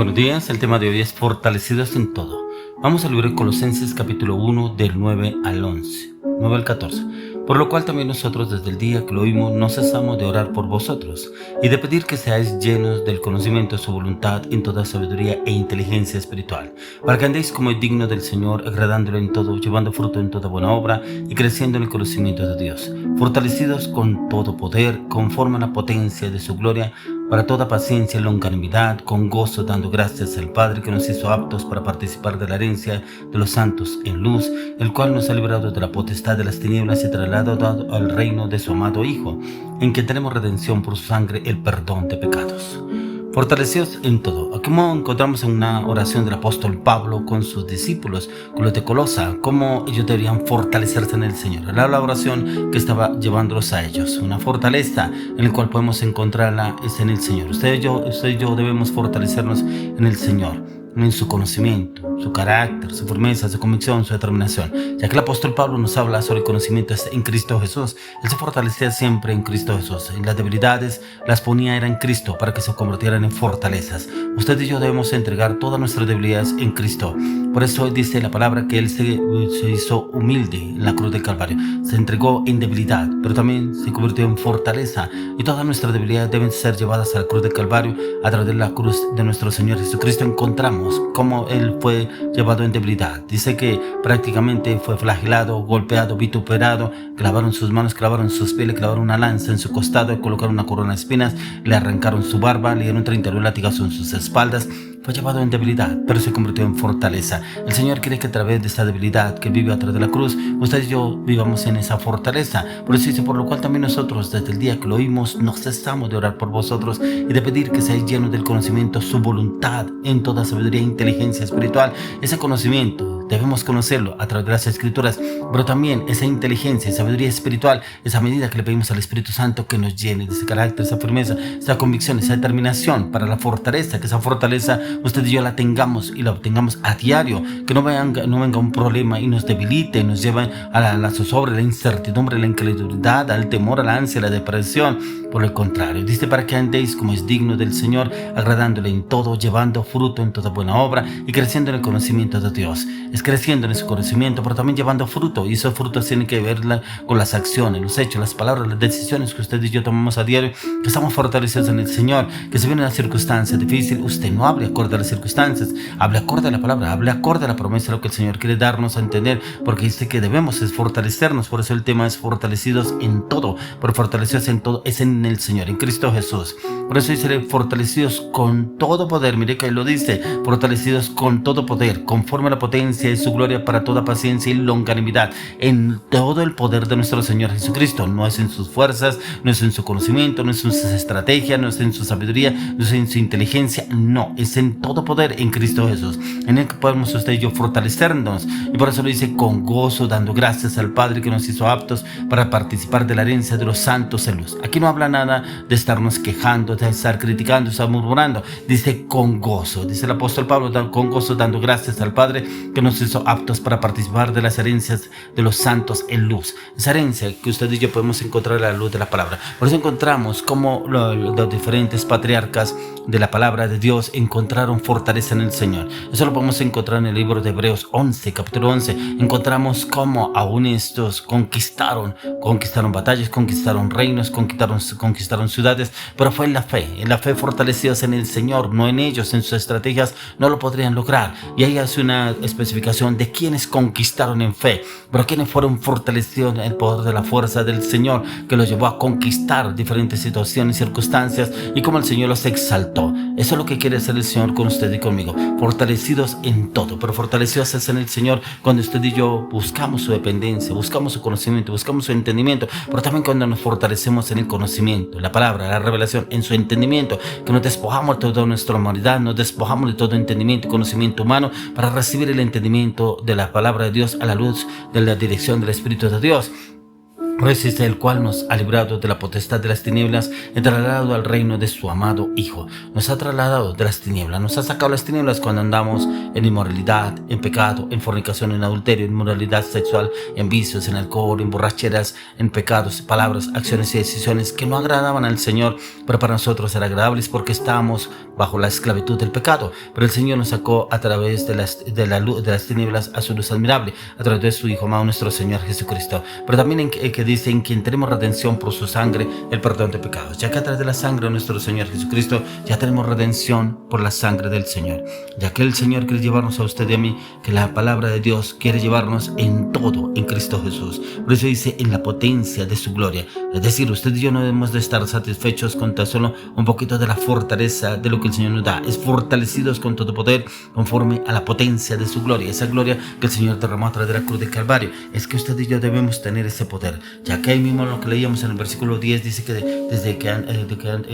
buenos días, el tema de hoy es fortalecidos en todo. Vamos al libro de Colosenses capítulo 1 del 9 al 11, 9 al 14. Por lo cual también nosotros desde el día que lo oímos no cesamos de orar por vosotros y de pedir que seáis llenos del conocimiento de su voluntad en toda sabiduría e inteligencia espiritual, para que andéis como es digno del Señor, agradándole en todo, llevando fruto en toda buena obra y creciendo en el conocimiento de Dios, fortalecidos con todo poder, conforme a la potencia de su gloria, para toda paciencia y longanimidad, con gozo dando gracias al Padre que nos hizo aptos para participar de la herencia de los santos en luz, el cual nos ha librado de la potestad de las tinieblas y trasladado al reino de su amado Hijo, en quien tenemos redención por su sangre, el perdón de pecados. Fortalecidos en todo. Aquí encontramos en una oración del apóstol Pablo con sus discípulos, con los de Colosa, cómo ellos deberían fortalecerse en el Señor. Era la oración que estaba llevándolos a ellos. Una fortaleza en la cual podemos encontrarla es en el Señor. Usted y yo debemos fortalecernos en el Señor, en su conocimiento, su carácter, su firmeza, su convicción, su determinación. Ya que el apóstol Pablo nos habla sobre el conocimiento en Cristo Jesús, él se fortalecía siempre en Cristo Jesús. En las debilidades las ponía era en Cristo para que se convirtieran en fortalezas. Usted y yo debemos entregar todas nuestras debilidades en Cristo. Por eso dice la palabra que él se hizo humilde en la cruz del Calvario. Se entregó en debilidad, pero también se convirtió en fortaleza. Y todas nuestras debilidades deben ser llevadas a la cruz del Calvario. A través de la cruz de nuestro Señor Jesucristo encontramos cómo él fue llevado en debilidad. Dice que prácticamente fue flagelado, golpeado, vituperado, clavaron sus manos, clavaron sus pies, le clavaron una lanza en su costado, le colocaron una corona de espinas, le arrancaron su barba, le dieron 31 latigazos en sus espaldas. Fue llevado en debilidad, pero se convirtió en fortaleza. El Señor quiere que a través de esta debilidad que vive a través de la cruz, usted y yo vivamos en esa fortaleza. Por eso dice, por lo cual también nosotros desde el día que lo oímos no cesamos de orar por vosotros y de pedir que seáis llenos del conocimiento, su voluntad en toda sabiduría e inteligencia espiritual. Ese conocimiento debemos conocerlo a través de las Escrituras, pero también esa inteligencia, sabiduría espiritual, esa medida que le pedimos al Espíritu Santo que nos llene de ese carácter, esa firmeza, esa convicción, esa determinación para la fortaleza, que esa fortaleza usted y yo la tengamos y la obtengamos a diario, que no venga un problema y nos debilite, nos lleve a la zozobra, la incertidumbre, la incredulidad, al temor, a la ansia, a la depresión. Por el contrario, dice para que andéis como es digno del Señor, agradándole en todo, llevando fruto en toda buena obra y creciendo en el conocimiento de Dios. Es creciendo en ese conocimiento, pero también llevando fruto, y esos frutos tienen que ver con las acciones, los hechos, las palabras, las decisiones que usted y yo tomamos a diario, que estamos fortalecidos en el Señor, que si viene una circunstancia difícil, usted no hable acorde a las circunstancias, hable acorde a la palabra, hable acorde a la promesa de lo que el Señor quiere darnos a entender, porque dice que debemos fortalecernos. Por eso el tema es fortalecidos en todo, pero fortalecidos en todo es en el Señor, en Cristo Jesús. Por eso dice fortalecidos con todo poder, mire que lo dice, fortalecidos con todo poder, conforme a la potencia de su gloria, para toda paciencia y longanimidad, en todo el poder de nuestro Señor Jesucristo. No es en sus fuerzas, no es en su conocimiento, no es en sus estrategias, no es en su sabiduría, no es en su inteligencia, no, es en todo poder en Cristo Jesús, en el que podemos usted y yo fortalecernos. Y por eso lo dice con gozo, dando gracias al Padre que nos hizo aptos para participar de la herencia de los santos en luz. Aquí no habla nada de estarnos quejando, de estar criticando, de estar murmurando. Dice con gozo, dice el apóstol Pablo, con gozo dando gracias al Padre que nos hizo aptos para participar de las herencias de los santos en luz. Esa herencia que usted y yo podemos encontrar a la luz de la palabra. Por eso encontramos cómo los diferentes patriarcas de la palabra de Dios encontraron fortaleza en el Señor. Eso lo podemos encontrar en el libro de Hebreos 11, capítulo 11. Encontramos cómo aún estos conquistaron batallas, conquistaron reinos, conquistaron ciudades, pero fue en la fe fortalecidos en el Señor, no en ellos, en sus estrategias no lo podrían lograr. Y ahí hace una especificación de quienes conquistaron en fe, pero quienes fueron fortalecidos en el poder de la fuerza del Señor, que los llevó a conquistar diferentes situaciones y circunstancias, y como el Señor los exaltó. Eso es lo que quiere hacer el Señor con usted y conmigo, fortalecidos en todo, pero fortalecidos es en el Señor cuando usted y yo buscamos su dependencia, buscamos su conocimiento, buscamos su entendimiento, pero también cuando nos fortalecemos en el conocimiento, la palabra, la revelación, en su entendimiento, que nos despojamos de toda nuestra humanidad, nos despojamos de todo entendimiento y conocimiento humano para recibir el entendimiento de la palabra de Dios a la luz de la dirección del Espíritu de Dios. Resiste el cual nos ha librado de la potestad de las tinieblas y trasladado al reino de su amado Hijo. Nos ha trasladado de las tinieblas, nos ha sacado las tinieblas cuando andamos en inmoralidad, en pecado, en fornicación, en adulterio, en inmoralidad sexual, en vicios, en alcohol, en borracheras, en pecados, palabras, acciones y decisiones que no agradaban al Señor, pero para nosotros eran agradables porque estábamos bajo la esclavitud del pecado. Pero el Señor nos sacó a través de las tinieblas a su luz admirable, a través de su Hijo amado, nuestro Señor Jesucristo. Pero también que dice en quien tenemos redención por su sangre, el perdón de pecados. Ya que a través de la sangre de nuestro Señor Jesucristo ya tenemos redención por la sangre del Señor. Ya que el Señor quiere llevarnos a usted y a mí, que la palabra de Dios quiere llevarnos en todo en Cristo Jesús. Por eso dice en la potencia de su gloria. Es decir, usted y yo no debemos de estar satisfechos con tan solo un poquito de la fortaleza de lo que el Señor nos da. Es fortalecidos con todo poder conforme a la potencia de su gloria. Esa gloria que el Señor derramó a través de la cruz del Calvario. Es que usted y yo debemos tener ese poder. Ya que ahí mismo lo que leíamos en el versículo 10 dice que desde que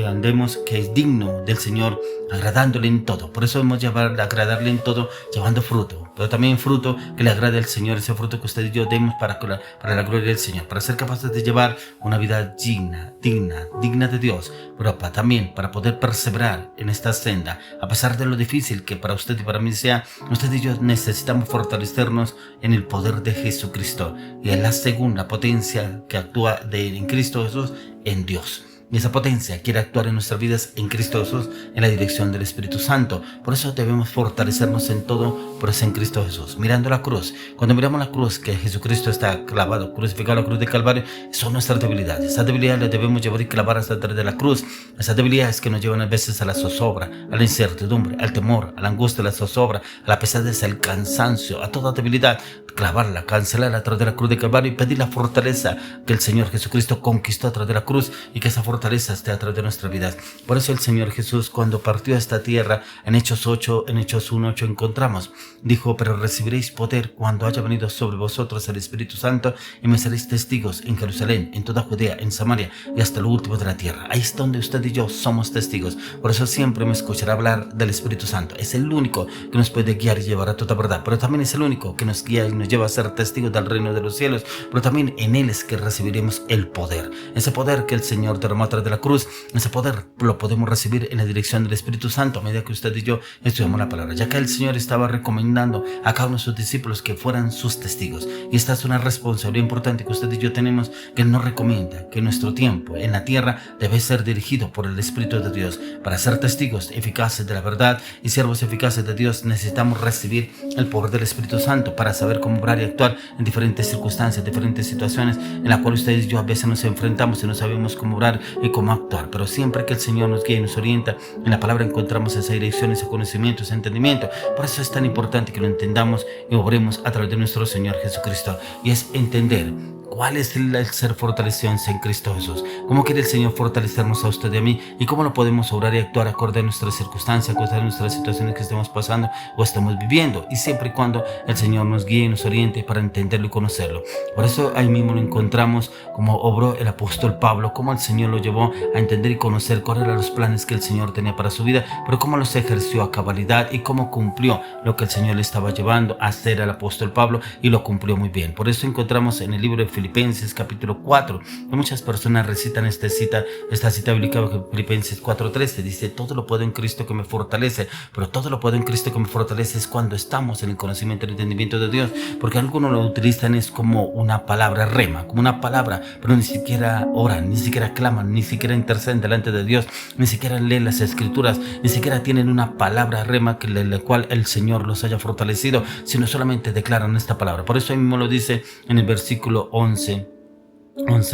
andemos, que es digno del Señor, agradándole en todo. Por eso debemos agradarle en todo, llevando fruto. Pero también fruto que le agrade al Señor, ese fruto que usted y yo demos para la gloria del Señor, para ser capaces de llevar una vida digna de Dios, pero también para poder perseverar en esta senda, a pesar de lo difícil que para usted y para mí sea. Usted y yo necesitamos fortalecernos en el poder de Jesucristo, y es la segunda potencia que actúa en Cristo Jesús, en Dios. Y esa potencia quiere actuar en nuestras vidas en Cristo Jesús, en la dirección del Espíritu Santo. Por eso debemos fortalecernos en todo, pero es en Cristo Jesús. Mirando la cruz, cuando miramos la cruz, que Jesucristo está clavado, crucificado en la cruz de Calvario, son nuestras debilidades. Esas debilidades las debemos llevar y clavar hasta atrás de la cruz. Esas debilidades que nos llevan a veces a la zozobra, a la incertidumbre, al temor, a la angustia, a la zozobra, a la pesadez, al cansancio, a toda debilidad. Clavarla, cancelarla a través de la cruz de Calvario y pedir la fortaleza que el Señor Jesucristo conquistó a través de la cruz, y que esa fortaleza esté a través de nuestras vidas. Por eso el Señor Jesús, cuando partió a esta tierra, en Hechos 1:8 encontramos, dijo: pero recibiréis poder cuando haya venido sobre vosotros el Espíritu Santo, y me seréis testigos en Jerusalén, en toda Judea, en Samaria y hasta lo último de la tierra. Ahí es donde usted y yo somos testigos. Por eso siempre me escuchará hablar del Espíritu Santo. Es el único que nos puede guiar y llevar a toda verdad, pero también es el único que nos guía y nos lleva a ser testigos del reino de los cielos. Pero también en Él es que recibiremos el poder. Ese poder que el Señor derramó a través de la cruz, ese poder lo podemos recibir en la dirección del Espíritu Santo a medida que usted y yo estudiamos la palabra, ya que el Señor estaba recomendando a cada uno de sus discípulos que fueran sus testigos. Y esta es una responsabilidad importante que usted y yo tenemos, que Él nos recomienda que nuestro tiempo en la tierra debe ser dirigido por el Espíritu de Dios. Para ser testigos eficaces de la verdad y siervos eficaces de Dios, necesitamos recibir el poder del Espíritu Santo para saber cómo obrar y actuar en diferentes circunstancias, diferentes situaciones en las cuales ustedes y yo a veces nos enfrentamos y no sabemos cómo obrar y cómo actuar. Pero siempre que el Señor nos guía y nos orienta, en la palabra encontramos esa dirección, ese conocimiento, ese entendimiento. Por eso es tan importante que lo entendamos y obremos a través de nuestro Señor Jesucristo. Y es entender cuál es el ser fortalecidos en Cristo Jesús. ¿Cómo quiere el Señor fortalecernos a usted y a mí? ¿Y cómo lo podemos obrar y actuar acorde a nuestras circunstancias, acorde a nuestras situaciones que estemos pasando o estamos viviendo? Y siempre y cuando el Señor nos guíe y nos oriente para entenderlo y conocerlo. Por eso ahí mismo lo encontramos como obró el apóstol Pablo, cómo el Señor lo llevó a entender y conocer cuáles eran los planes que el Señor tenía para su vida, pero cómo los ejerció a cabalidad y cómo cumplió lo que el Señor le estaba llevando a hacer al apóstol Pablo, y lo cumplió muy bien. Por eso encontramos en el libro de Filipenses capítulo 4, que muchas personas recitan esta cita bíblica de Filipenses 4:13, dice: todo lo puedo en Cristo que me fortalece. Pero todo lo puedo en Cristo que me fortalece es cuando estamos en el conocimiento y el entendimiento de Dios, porque algunos lo utilizan es como una palabra rema, como una palabra, pero ni siquiera oran, ni siquiera claman, ni siquiera interceden delante de Dios, ni siquiera leen las escrituras, ni siquiera tienen una palabra rema que la cual el Señor los haya fortalecido, sino solamente declaran esta palabra. Por eso ahí mismo lo dice en el versículo 11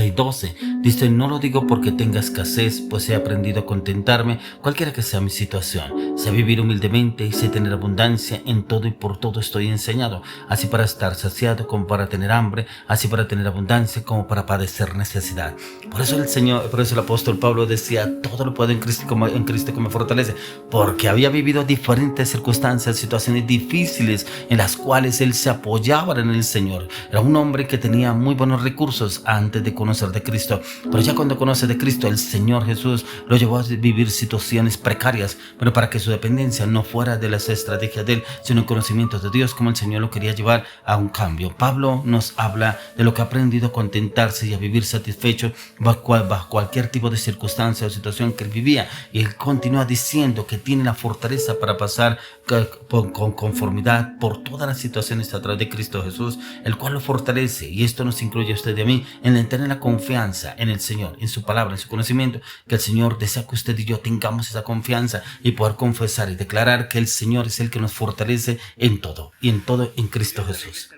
y 12, dice: no lo digo porque tenga escasez, pues he aprendido a contentarme cualquiera que sea mi situación. Sé vivir humildemente y sé tener abundancia. En todo y por todo estoy enseñado, así para estar saciado como para tener hambre, así para tener abundancia como para padecer necesidad. Por eso el apóstol Pablo decía: todo lo puedo en Cristo que me fortalece, porque había vivido diferentes circunstancias, situaciones difíciles en las cuales él se apoyaba en el Señor. Era un hombre que tenía muy buenos recursos antes de conocer de Cristo, Pero ya cuando conoce de Cristo, el Señor Jesús lo llevó a vivir situaciones precarias, pero para que su dependencia no fuera de las estrategias de él, sino en conocimiento de Dios, como el Señor lo quería llevar a un cambio. Pablo nos habla de lo que ha aprendido a contentarse y a vivir satisfecho bajo cualquier tipo de circunstancia o situación que él vivía. Y él continúa diciendo que tiene la fortaleza para pasar con conformidad por todas las situaciones a través de Cristo Jesús, el cual lo fortalece. Y esto nos incluye a usted y a mí en el tener la confianza en el Señor, en su palabra, en su conocimiento, que el Señor desea que usted y yo tengamos esa confianza y poder confesar y declarar que el Señor es el que nos fortalece en todo y en todo en Cristo Jesús.